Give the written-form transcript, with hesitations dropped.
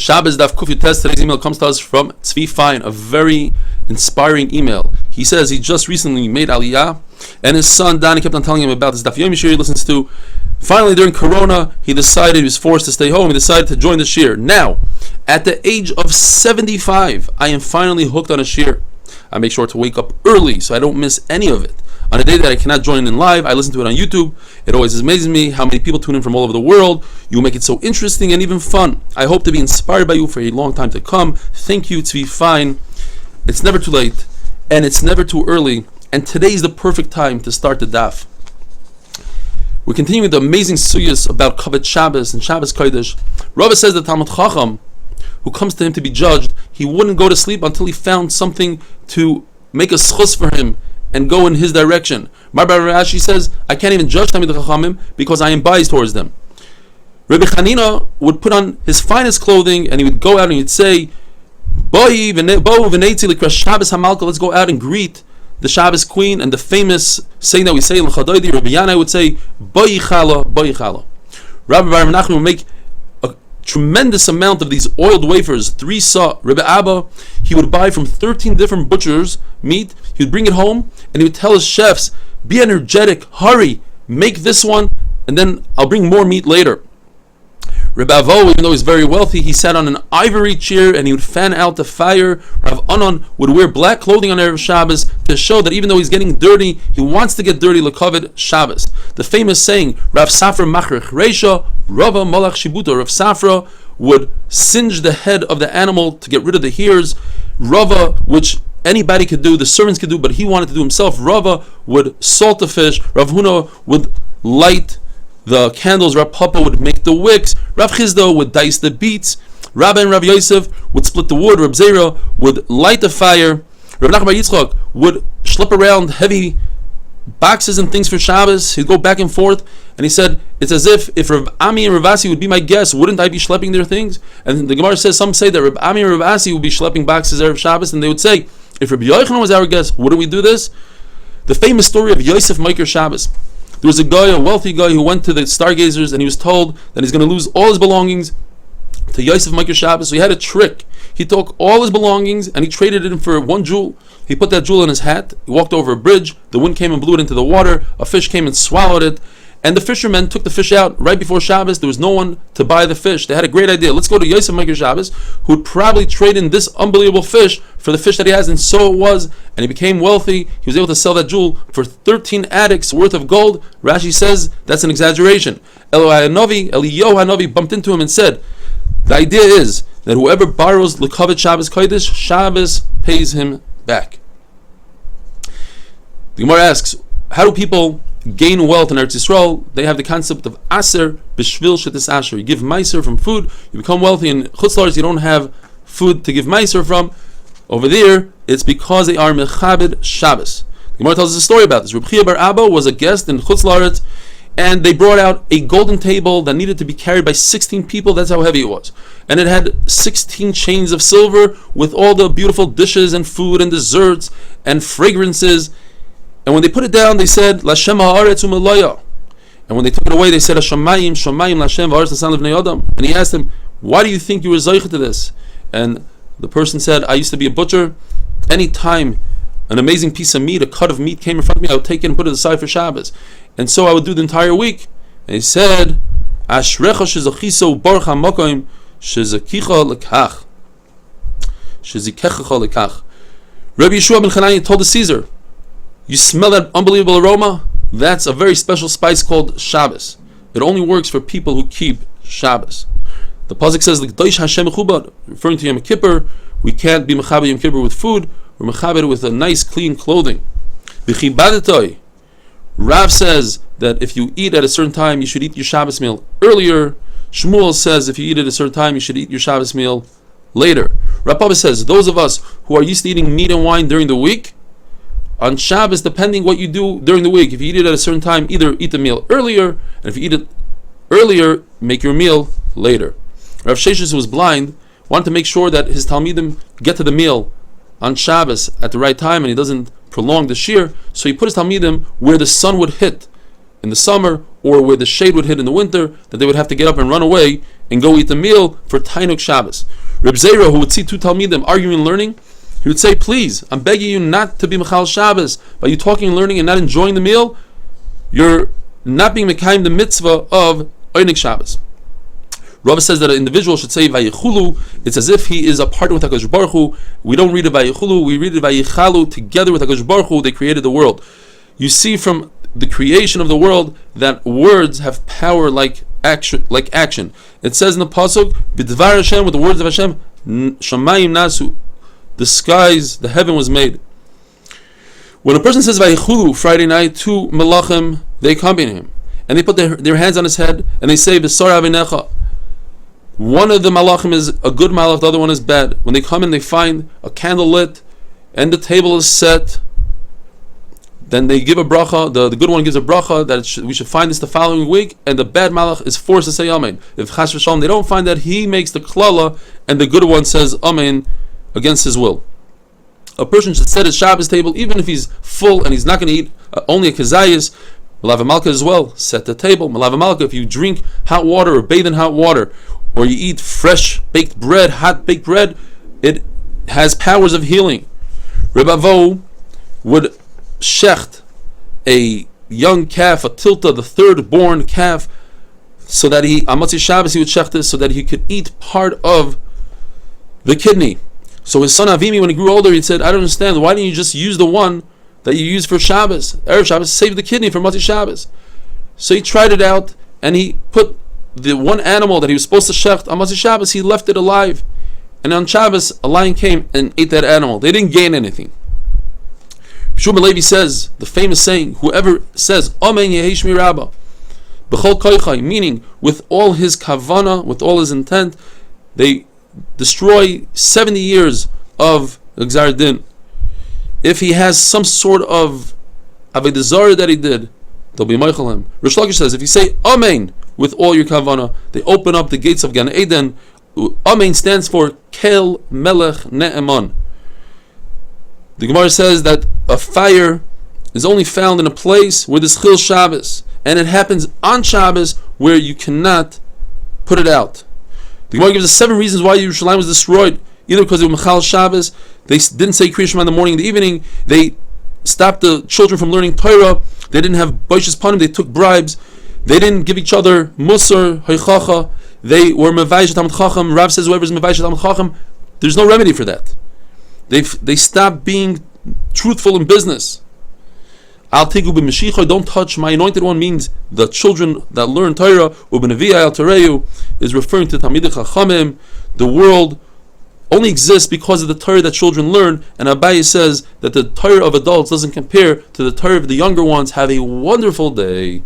Shabbos Daf Kuf Test. Today's email comes to us from Tzvi Fein, a very inspiring email. He says he just recently made Aliyah, and his son Danny kept on telling him about this Daf Yomi Shir he listens to. Finally, during Corona, he was forced to stay home. He decided to join the Shir. Now, at the age of 75, I am finally hooked on a Shir. I make sure to wake up early so I don't miss any of it. On a day that I cannot join in live, I listen to it on YouTube. It always amazes me how many people tune in from all over the world. You make it so interesting and even fun. I hope to be inspired by you for a long time to come. Thank you, Tzvi Fein. It's never too late, and it's never too early, and today is the perfect time to start the daf. We're continuing with the amazing suyas about Kavod Shabbos and Shabbos Kodesh. Rava says that Talmud Chacham, who comes to him to be judged, he wouldn't go to sleep until he found something to make a schus for him and go in his direction. Rabbi Rashi says, I can't even judge Talmid Chachamim because I am biased towards them. Rabbi Chanina would put on his finest clothing and he would go out and he'd say, let's go out and greet the Shabbos queen, and the famous saying that we say in L'chadoidi, Rabbi Yanai would say, Boi chala, Boi chala. Rabbi Bar Menachem would make a tremendous amount of these oiled wafers, 3 sa. Rabbi Abba, he would buy from 13 different butchers meat, he would bring it home, and he would tell his chefs, be energetic, hurry, make this one, and then I'll bring more meat later. Rabbi Avo, even though he's very wealthy, he sat on an ivory chair and he would fan out the fire. Rav Anon would wear black clothing on Erev Shabbos to show that even though he's getting dirty, he wants to get dirty l'kavod Shabbos. The famous saying, Rav Safra Machrech Reisha, Rava Malach Shibuta. Rav Safra would singe the head of the animal to get rid of the hairs. Rava, which anybody could do, the servants could do, but he wanted to do himself. Rava would salt the fish. Rav Huna would light the candles. Rav Papa would make the wicks. Rav Chizda would dice the beets. Rabbi and Rav Yosef would split the wood. Rav Zera would light the fire. Rav Nachman Bar Yitzchak would schlep around heavy boxes and things for Shabbos. He'd go back and forth, and he said, it's as if Rav Ami and Rav Asi would be my guests, wouldn't I be schlepping their things? And the Gemara says, some say that Rav Ami and Rav Asi would be schlepping boxes Erev Shabbos, and they would say, if Rabbi Yochanan was our guest, wouldn't we do this? The famous story of Yosef Meiker Shabbos. There was a wealthy guy, who went to the stargazers and he was told that he's going to lose all his belongings to Yosef Meiker Shabbos. So he had a trick. He took all his belongings and he traded it in for one jewel. He put that jewel in his hat. He walked over a bridge. The wind came and blew it into the water. A fish came and swallowed it. And the fishermen took the fish out right before Shabbos. There was no one to buy the fish. They had a great idea. Let's go to Yosef Meiker Shabbos, who would probably trade in this unbelievable fish for the fish that he has. And so it was. And he became wealthy. He was able to sell that jewel for 13 attics worth of gold. Rashi says that's an exaggeration. Eliyahu Hanavi bumped into him and said, the idea is that whoever borrows l'kavod Shabbos Kodesh, Shabbos pays him back. The Gemara asks, how do people gain wealth in Eretz Yisrael? They have the concept of aser b'shvil shetis asher. You give meiser from food, you become wealthy. In Chutz La'aretz, you don't have food to give meiser from. Over there, it's because they are mechabed Shabbos. The Gemara tells us a story about this. Reb Chia bar Abba was a guest in Chutz La'aretz, and they brought out a golden table that needed to be carried by 16 people. That's how heavy it was. And it had 16 chains of silver with all the beautiful dishes and food and desserts and fragrances. And when they put it down, they said, Lashem ha'aretz u'malaya. And when they took it away, they said, Hashamayim, Shamayim, Lashem ha'aretz l'san l'vnei Adam. And he asked them, why do you think you were zeicha to this? And the person said, I used to be a butcher. Any time an amazing piece of meat, a cut of meat came in front of me, I would take it and put it aside for Shabbos. And so I would do the entire week. And he said, Ashrecha shezachiso baruch ha'makoim shezakicha lekach. Shezikecha lekach. Rabbi Yeshua ben Chananya told the Caesar, you smell that unbelievable aroma? That's a very special spice called Shabbos. It only works for people who keep Shabbos. The pasuk says, "L'kdosh Hashem mechubad," referring to Yom Kippur. We can't be mechaber Yom Kippur with food. We're mechaber with a nice, clean clothing. V'chibadetoi. Rav says that if you eat at a certain time, you should eat your Shabbos meal earlier. Shmuel says if you eat at a certain time, you should eat your Shabbos meal later. Rav Papa says those of us who are used to eating meat and wine during the week, on Shabbos, depending what you do during the week, if you eat it at a certain time, either eat the meal earlier, and if you eat it earlier, make your meal later. Rav Sheshes, who was blind, wanted to make sure that his Talmidim get to the meal on Shabbos at the right time, and he doesn't prolong the shir, so he put his Talmidim where the sun would hit in the summer, or where the shade would hit in the winter, that they would have to get up and run away and go eat the meal for Tainuk Shabbos. Reb Zera, who would see two Talmidim arguing and learning, he would say, please, I'm begging you not to be Mechal Shabbos. By you talking and learning and not enjoying the meal, you're not being Mekayim the mitzvah of Einik Shabbos. Rava says that an individual should say Vayichulu. It's as if he is a partner with HaKadosh Baruch Hu. We don't read it Vayichulu, we read it Vayichalu. Together with HaKadosh Baruch Hu, they created the world. You see from the creation of the world that words have power like action. It says in the pasuk, B'dvar Hashem, with the words of Hashem, Shamayim Nasu, the skies, the heaven was made. When a person says Vayichulu Friday night, two Melachim, they accompany him, and they put their hands on his head, and they say, V'sar Avinecha. One of the Malachim is a good Malach, the other one is bad. When they come in, they find a candle lit, and the table is set. Then they give a bracha, the good one gives a bracha that we should find this the following week, and the bad malach is forced to say Amen. If Chas v'Shalom they don't find that, he makes the klala, and the good one says Amen against his will. A person should set his Shabbos table, even if he's full and he's not going to eat only a kazayas. Malav Malka as well, set the table. Malav Malka, if you drink hot water or bathe in hot water, or you eat fresh baked bread, hot baked bread, it has powers of healing. Rebbe Avo would shecht a young calf, a tilta, the third born calf, so that on Motzei Shabbos he would shecht this so that he could eat part of the kidney. So his son Avimi, when he grew older, he said, I don't understand, why didn't you just use the one that you use for Shabbos, Erev Shabbos, save the kidney for Motzei Shabbos? So he tried it out, and he put the one animal that he was supposed to shecht on Motzei Shabbos, he left it alive. And on Shabbos, a lion came and ate that animal. They didn't gain anything. Shmuel Levi says, the famous saying, whoever says, Amen Yehi Shmi Rabba, B'chol Koichai, meaning with all his kavana, with all his intent, they destroy 70 years of Gzar Din. If he has some sort of Avodah Zarah that he did, they'll be Meichel him. Rish Lakish says, if you say Amen with all your kavana, they open up the gates of Gan Eden. Amen stands for Kel Melech Ne'eman. The Gemara says that a fire is only found in a place where there's Chil Shabbos, and it happens on Shabbos where you cannot put it out. The Gemara gives us 7 reasons why Yerushalayim was destroyed. Either because it was Mechal Shabbos, they didn't say Kriya Shema in the morning and the evening, they stopped the children from learning Torah, they didn't have Boishes Panim, they took bribes, they didn't give each other Musar, Hoichacha, they were Mevaish Talmid Chacham. Rav says whoever is Mevaish Talmid Chacham, there's no remedy for that. They stopped being truthful in business. Al tigu b'meshicha, don't touch my anointed one, means the children that learn Torah. U'b'nevi'ah al Toreu is referring to Talmidei Chachamim. The world only exists because of the Torah that children learn. And Abaye says that the Torah of adults doesn't compare to the Torah of the younger ones. Have a wonderful day.